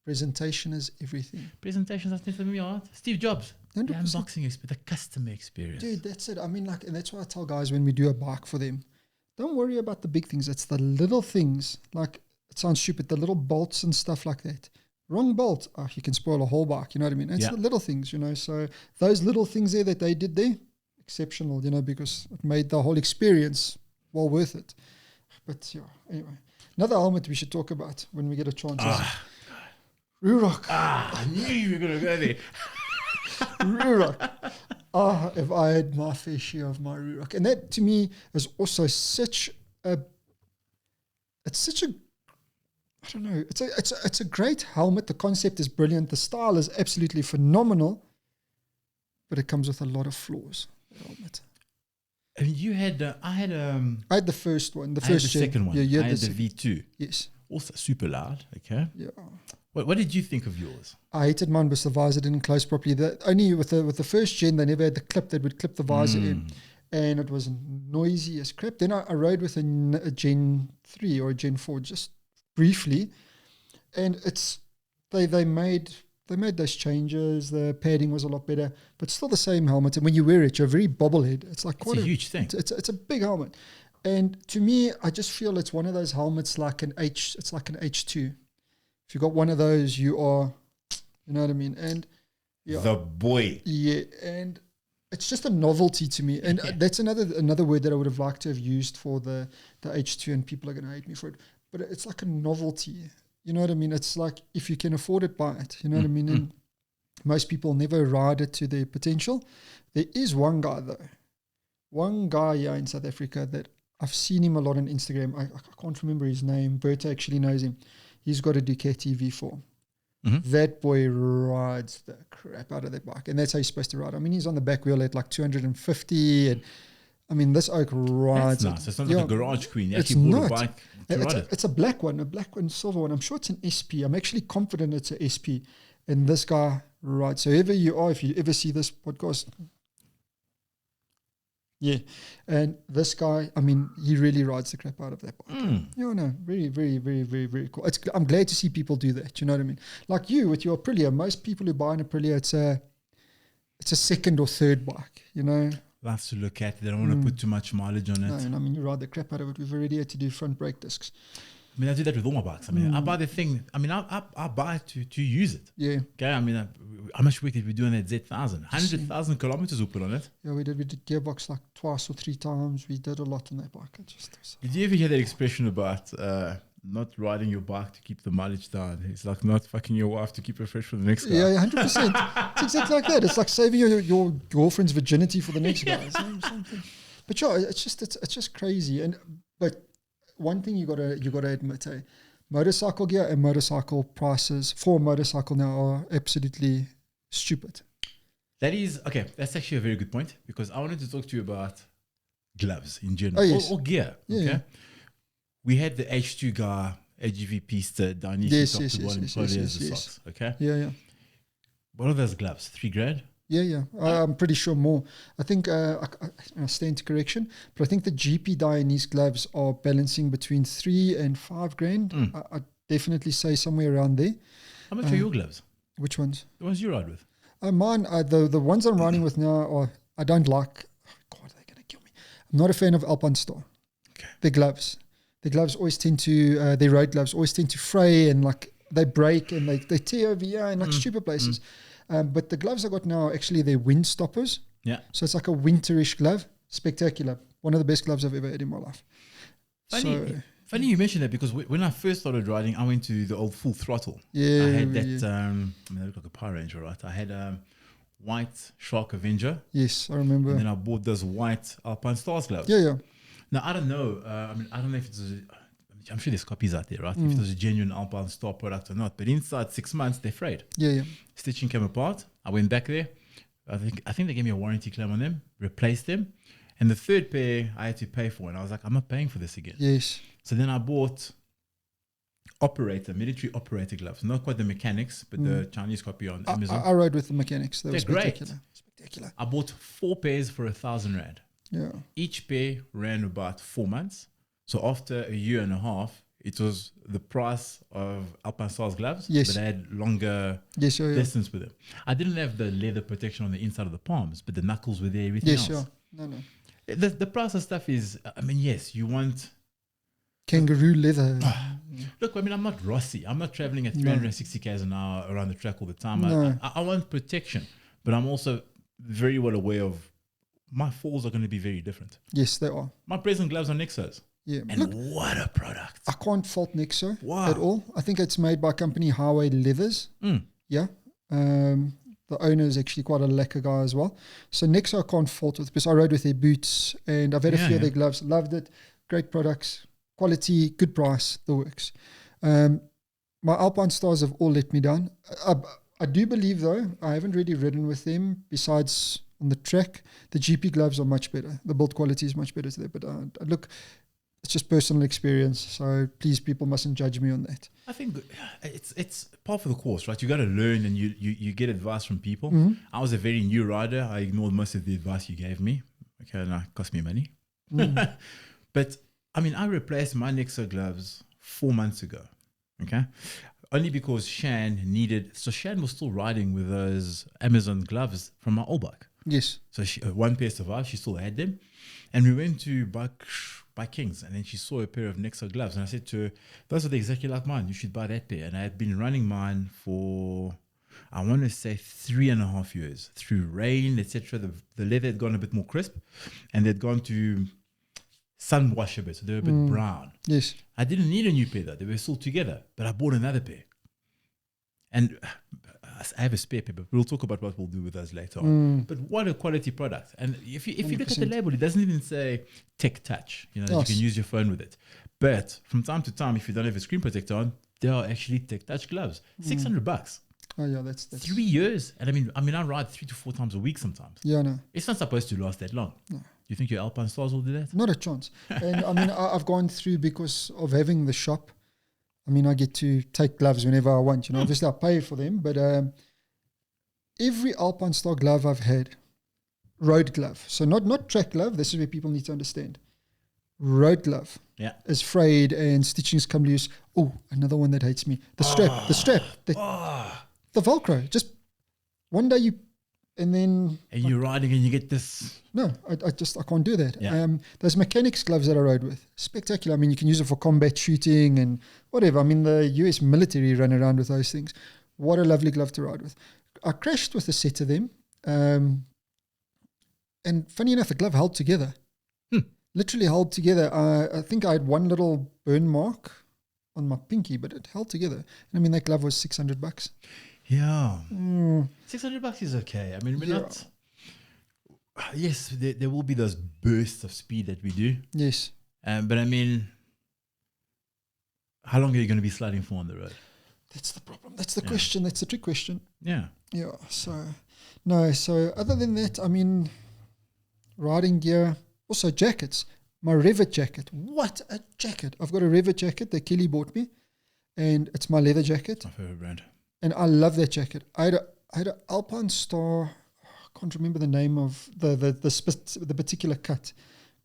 Presentation is everything. Presentation is nothing me art. Steve Jobs. 100%. The unboxing experience, the customer experience. Dude, that's it. I mean, and that's why I tell guys when we do a bike for them, don't worry about the big things. It's the little things. Like, it sounds stupid, the little bolts and stuff like that. Wrong bolt, you can spoil a whole bike, you know what I mean? It's the little things, so those little things there that they did there, exceptional, because it made the whole experience well worth it. But anyway, another helmet we should talk about when we get a chance. Ruroc. I knew you were going to go there. Ruroc. If I had my fair share of my Ruroc. And that to me is also I don't know. It's a great helmet. The concept is brilliant. The style is absolutely phenomenal, but it comes with a lot of flaws. The helmet. And you had, I had the first one. The second one. Yeah, I had the V2. Yes. Also super loud. Okay. Yeah. What did you think of yours? I hated mine because the visor didn't close properly. Only with the first gen, they never had the clip that would clip the visor in, and it was noisy as crap. Then I rode with a Gen 3 or a Gen 4 just briefly, and they made they made those changes. The padding was a lot better, but still the same helmet. And when you wear it, you're very bobblehead. It's like It's a huge thing. It's a big helmet. And to me, I just feel it's one of those helmets like it's like an H2. If you got one of those, you are, you know what I mean? And yeah, the boy. Yeah, and it's just a novelty to me. And that's another word that I would have liked to have used for the H2, and people are going to hate me for it. But it's like a novelty. You know what I mean? It's like, if you can afford it, buy it. You know what I mean? And most people never ride it to their potential. There is one guy, though. One guy here in South Africa that I've seen him a lot on Instagram. I can't remember his name. Berta actually knows him. He's got a Ducati V4. That boy rides the crap out of that bike. And that's how he's supposed to ride. I mean, he's on the back wheel at like 250. And I mean, this oak rides. That's nice. It's not like a garage queen. You actually bought a bike to ride it. It's a black one, silver one. I'm sure it's an SP. I'm actually confident it's an SP. And this guy rides. So whoever you are, if you ever see this podcast, yeah. And this guy, I mean, he really rides the crap out of that bike. You know, very, very, very, very, very cool. I'm glad to see people do that. You know what I mean? Like you with your Aprilia, most people who buy an Aprilia, it's a second or third bike, you know? Lots to look at. They don't want to put too much mileage on it. No, and I mean, you ride the crap out of it. We've already had to do front brake discs. I mean, I do that with all my bikes. I mean, I buy the thing. I mean, I buy it to use it. Yeah. Okay. I mean, how much work did we do on that Z1000? 100,000 kilometers we put on it. Yeah, we did gearbox like twice or three times. We did a lot on that bike. Did you ever hear that expression about not riding your bike to keep the mileage down? It's like not fucking your wife to keep her fresh for the next guy. Yeah, 100%. It's exactly like that. It's like saving your girlfriend's virginity for the next guy. But yeah, it's just crazy. But one thing you gotta admit, motorcycle gear and motorcycle prices for a motorcycle now are absolutely stupid. That is okay. That's actually a very good point, because I wanted to talk to you about gloves in general, or gear. Yeah, okay, yeah. We had the H2 guy, AGV Pista, Danish, socks. Okay, Yeah. What are those gloves? $3,000? Yeah. I'm pretty sure more. I think I stand to correction, but I think the GP Dainese gloves are balancing between $3,000 and $5,000. I definitely say somewhere around there. How much are your gloves? Which ones? The ones you ride with? Mine, the ones I'm riding with now are, I don't like. Oh God, they're gonna kill me. I'm not a fan of Alpine Star. Okay. The gloves always tend to their road gloves always tend to fray, and like they break and they tear over here in like stupid places. But the gloves I got now, actually, they're wind stoppers. Yeah. So it's like a winterish glove. Spectacular. One of the best gloves I've ever had in my life. Funny you mentioned that, because when I first started riding, I went to the old Full Throttle. Yeah. I had that, I mean, they look like a Power Ranger, right? I had white Shark Avenger. Yes, I remember. And then I bought those white Alpine Stars gloves. Yeah. Now, I don't know. I don't know if it's I'm sure there's copies out there, right? If it was a genuine Alpine Star product or not. But inside 6 months, they frayed. Yeah. Stitching came apart. I went back there. I think they gave me a warranty claim on them, replaced them. And the third pair I had to pay for. And I was like, I'm not paying for this again. Yes. So then I bought military operator gloves. Not quite the mechanics, but the Chinese copy on Amazon. I rode with the mechanics. They're spectacular. Spectacular. I bought 4 pairs for 1,000 Rand. Yeah. Each pair ran about 4 months. So after a year and a half, it was the price of Alpine Stars gloves, yes. but I had longer distance with them. I didn't have the leather protection on the inside of the palms, but the knuckles were there, everything else. Yes, sure. No. The price of stuff is, I mean, yes, you want... kangaroo leather. Look, I mean, I'm not Rossi. I'm not traveling at 360 k's an hour around the track all the time. No. I want protection, but I'm also very well aware of my falls are going to be very different. Yes, they are. My present gloves are Nexos. Yeah. And look, what a product. I can't fault Nexo at all. I think it's made by company Highway Leathers. Yeah. The owner is actually quite a lacquer guy as well. So Nexo I can't fault with, because I rode with their boots and I've had a few of their gloves. Loved it. Great products. Quality, good price, the works. My Alpine Stars have all let me down. I do believe, though, I haven't really ridden with them besides on the track. The GP gloves are much better. The build quality is much better today. But look, it's just personal experience. So please, people mustn't judge me on that. I think it's part of the course, right? You got to learn, and you get advice from people. I was a very new rider. I ignored most of the advice you gave me. Okay, and it cost me money. But I mean, I replaced my Nexo gloves 4 months ago. Okay. only because Shan needed. So Shan was still riding with those Amazon gloves from my old bike. Yes. So she, one pair survived. She still had them, and we went to buy Kings, and then she saw a pair of Nexo gloves, and I said to her, "Those are exactly like mine. You should buy that pair." And I had been running mine for, I want to say, 3.5 years through rain, etc. The leather had gone a bit more crisp, and they'd gone to sun wash a bit, so they were a bit brown. Yes. I didn't need a new pair though; they were still together. But I bought another pair, and I have a spare pair. But we'll talk about what we'll do with those later on. But what a quality product! And if you look at the label, it doesn't even say Tech Touch. You know, you can use your phone with it. But from time to time, if you don't have a screen protector on, they are actually Tech Touch gloves. $600. Oh yeah, that's 3 years, and I mean, I ride 3 to 4 times a week sometimes. Yeah, no. It's not supposed to last that long. No. You think your Alpine Stars will do that? Not a chance. And I mean, I've gone through because of having the shop. I mean, I get to take gloves whenever I want. You know, obviously I pay for them, but every Alpine Star glove I've had, road glove. So not track glove. This is where people need to understand. Road glove. Yeah. Is frayed and stitchings come loose. Oh, another one that hates me. The strap. The Velcro. Just one day and you're riding and you get this. No, I can't do that. Yeah. Those mechanics gloves that I rode with, spectacular. I mean, you can use it for combat shooting and whatever. I mean, the US military run around with those things. What a lovely glove to ride with. I crashed with a set of them. And funny enough, the glove held together. Literally held together. I think I had one little burn mark on my pinky, but it held together. And I mean, that glove was $600. Yeah. $600 is okay. I mean, we're not. Yes, there will be those bursts of speed that we do. Yes. But I mean, how long are you going to be sliding for on the road? That's the problem. That's the question. That's the trick question. Yeah. Yeah. So, no. So, other than that, I mean, riding gear, also jackets. My Revit jacket. What a jacket. I've got a Revit jacket that Kelly bought me, and it's my leather jacket. My favorite brand. And I love that jacket. I had an Alpine Star. I can't remember the name of the particular cut.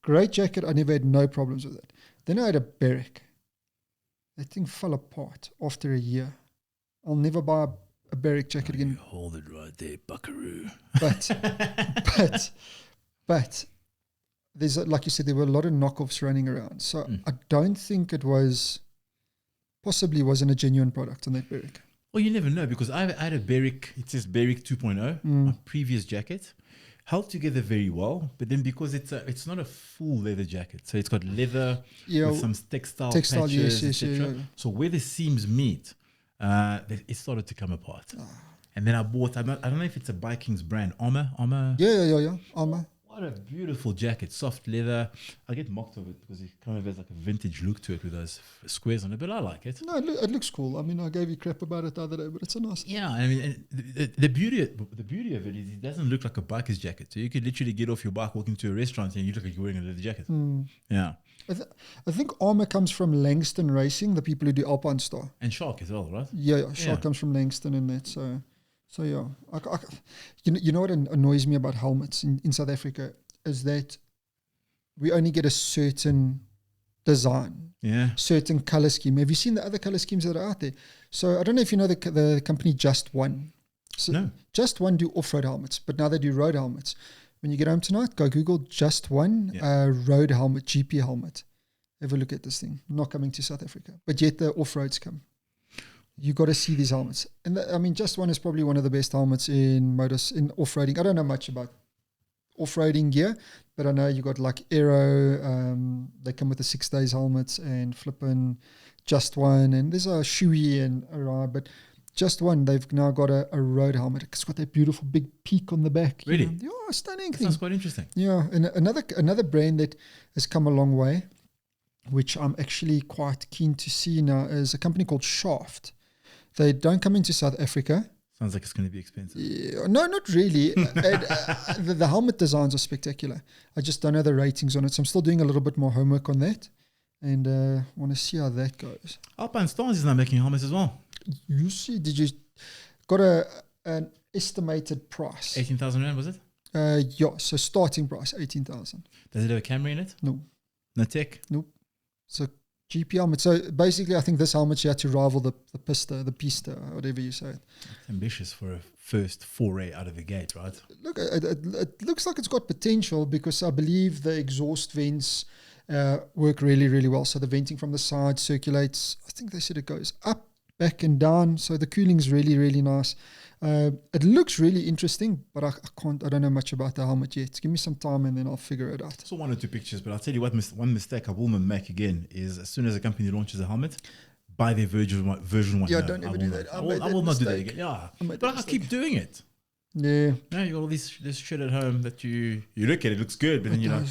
Great jacket. I never had no problems with it. Then I had a Berwick. That thing fell apart after a year. I'll never buy a Berwick jacket again. You hold it right there, buckaroo. But there's like you said, there were a lot of knockoffs running around. So I don't think it possibly wasn't a genuine product on that Berwick. Well, you never know, because I had a Berwick, it says Berwick 2.0, my previous jacket, held together very well, but then because it's not a full leather jacket, so it's got leather with some textile patches, etc. So where the seams meet, it started to come apart. And then I bought, I don't know if it's a Vikings brand, Armor. Yeah, Armor. What a beautiful jacket, soft leather. I get mocked of it because it kind of has like a vintage look to it with those squares on it, but I like it. No, it looks cool. I mean, I gave you crap about it the other day, but it's a nice. Yeah, I mean, the beauty of it is it doesn't look like a biker's jacket. So you could literally get off your bike, walk into a restaurant, and you look like you're wearing a leather jacket. Yeah. I think Armour comes from Langston Racing, the people who do Alpine Star. And Shark as well, right? Yeah, Shark comes from Langston and that. So yeah, you know what annoys me about helmets in South Africa is that we only get a certain design, certain color scheme. Have you seen the other color schemes that are out there? So I don't know if you know the company Just One. So no. Just One do off-road helmets, but now they do road helmets. When you get home tonight, go Google Just One road helmet, GP helmet. Have a look at this thing. Not coming to South Africa, but yet the off-roads come. You got to see these helmets. And I mean, Just One is probably one of the best helmets in off-roading. I don't know much about off-roading gear, but I know you got like Aero, they come with the 6 days helmets, and flipping Just One, and there's a Shui and a but Just One, they've now got a road helmet. It's got that beautiful big peak on the back. Really? Yeah, stunning thing. Sounds quite interesting. Yeah, and another brand that has come a long way, which I'm actually quite keen to see now, is a company called Shaft. They don't come into South Africa. Sounds like it's going to be expensive. Yeah, no, not really. The helmet designs are spectacular. I just don't know the ratings on it, so I'm still doing a little bit more homework on that, and want to see how that goes. Alpine Stars is now making helmets as well. You see, did you got an estimated price? 18,000 rand, was it? Yeah, so starting price 18,000. Does it have a camera in it? No. No tech? Nope. So GP helmet. So basically, I think this helmet you had to rival the pista, whatever you say. It's ambitious for a first foray out of the gate, right? Look, it looks like it's got potential because I believe the exhaust vents work really, really well. So the venting from the side circulates. I think they said it goes up, back, and down. So the cooling's really, really nice. It looks really interesting, but I don't know much about the helmet yet. Give me some time and then I'll figure it out. So 1 or 2 pictures, but I'll tell you what, one mistake I will not make again is as soon as a company launches a helmet, buy their version 1. Yeah, No, don't ever do that. I will not do that again. Yeah, but I keep doing it. Yeah. Now you got all this shit at home that you look at, it looks good, but then you're like...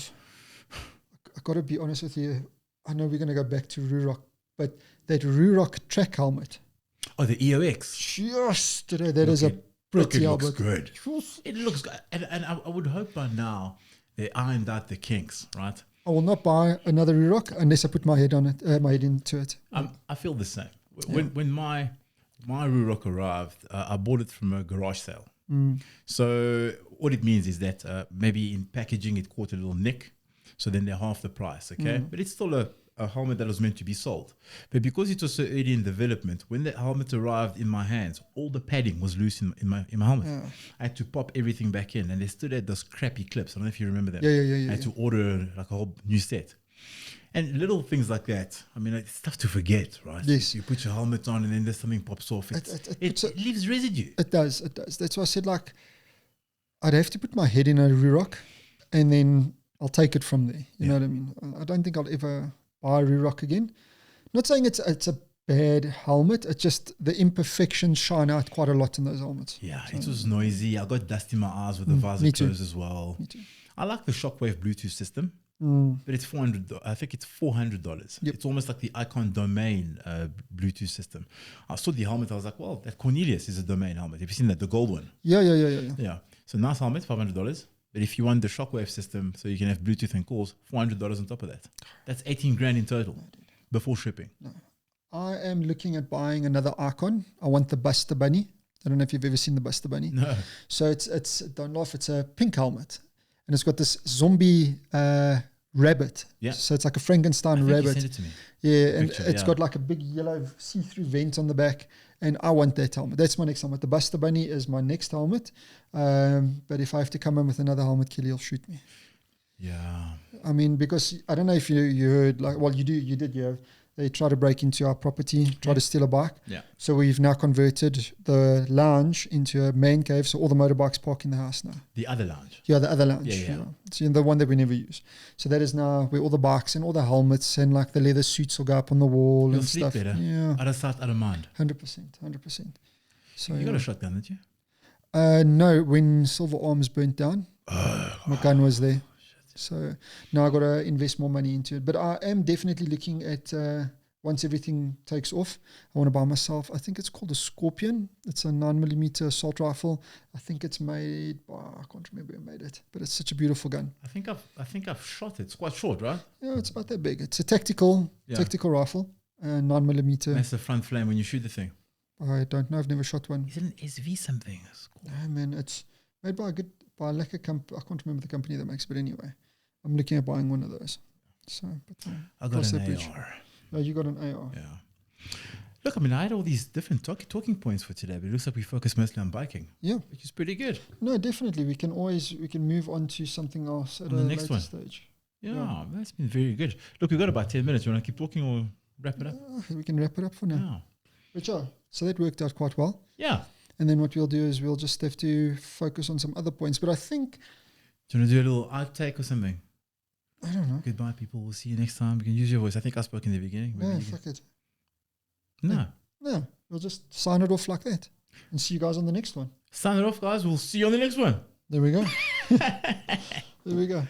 I got to be honest with you. I know we're going to go back to Ruroc, but that Ruroc track helmet... Oh, the EOX. Just today, that is a pretty helmet. It looks good. It looks good. And I would hope by now they ironed out the kinks, right? I will not buy another Ruroc unless I put my head on it, my head into it. I feel the same. When my Ruroc arrived, I bought it from a garage sale. So what it means is that maybe in packaging it caught a little nick, so then they're half the price, okay? But it's still a helmet that was meant to be sold. But because it was so early in development, when the helmet arrived in my hands, all the padding was loose in my helmet. Yeah. I had to pop everything back in, and they still had those crappy clips. I don't know if you remember them. Yeah. I had to order like a whole new set. And little things like that, I mean, it's tough to forget, right? Yes. You put your helmet on and then there's something pops off. It leaves residue. It does. That's why I said, like, I'd have to put my head in a Ruroc and then I'll take it from there. You know what I mean? I don't think I'll ever buy a Ruroc again. Not saying it's a bad helmet. It's just the imperfections shine out quite a lot in those helmets. Yeah, so it was noisy. I got dust in my eyes with the visor closed as well. Me too. I like the Shockwave Bluetooth system, but it's $400. I think it's $400. Yep. It's almost like the Icon Domain Bluetooth system. I saw the helmet. I was like, well, that Cornelius is a Domain helmet. Have you seen that? The gold one. Yeah. So nice helmet, $500. But if you want the Shockwave system so you can have Bluetooth and calls, $400 on top of that. That's 18 grand in total before shipping. No. I am looking at buying another Icon. I want the Buster Bunny. I don't know if you've ever seen the Buster Bunny. No. So it's don't laugh, it's a pink helmet. And it's got this zombie rabbit. Yeah. So it's like a Frankenstein rabbit. You sent it to me. Yeah, and it's got like a big yellow see-through vent on the back. And I want that helmet. That's my next helmet. The Buster Bunny is my next helmet. But if I have to come in with another helmet, Kelly will shoot me. Yeah. I mean, because I don't know if you heard, like, well, you did. They try to break into our property, try to steal a bike. Yeah. So we've now converted the lounge into a man cave. So all the motorbikes park in the house now. The other lounge. Yeah, the other lounge. Yeah. So the one that we never use. So that is now where all the bikes and all the helmets and like the leather suits will go up on the wall. You'll and sleep stuff. better. Yeah. Out of sight, out of mind. 100%. So you got a shotgun, didn't you? No, when Silver Arms burnt down, my gun was there. So now I got to invest more money into it. But I am definitely looking at once everything takes off, I want to buy myself. I think it's called a Scorpion. It's a 9mm assault rifle. I think it's made by, I can't remember who made it, but it's such a beautiful gun. I think I've shot it. It's quite short, right? Yeah, it's about that big. It's a tactical rifle, 9mm. That's the front flame when you shoot the thing. I don't know. I've never shot one. Is it an SV something? No, man. It's made by a lekker company. I can't remember the company that makes it, but anyway, I'm looking at buying one of those. So, but I got an AR. No, you got an AR. Yeah. Look, I mean, I had all these different talking points for today, but it looks like we focus mostly on biking. Yeah. Which is pretty good. No, definitely. We can move on to something else at a later stage. Yeah, that's been very good. Look, we've got about 10 minutes. You want to keep talking or wrap it up? We can wrap it up for now. Yeah. But yeah, so that worked out quite well. Yeah. And then what we'll do is we'll just have to focus on some other points. But I think... Do you want to do a little outtake or something? I don't know. Goodbye, people. We'll see you next time. You can use your voice. I think I spoke in the beginning. No, fuck it. No. No, we'll just sign it off like that. And see you guys on the next one. Sign it off, guys. We'll see you on the next one. There we go. There we go.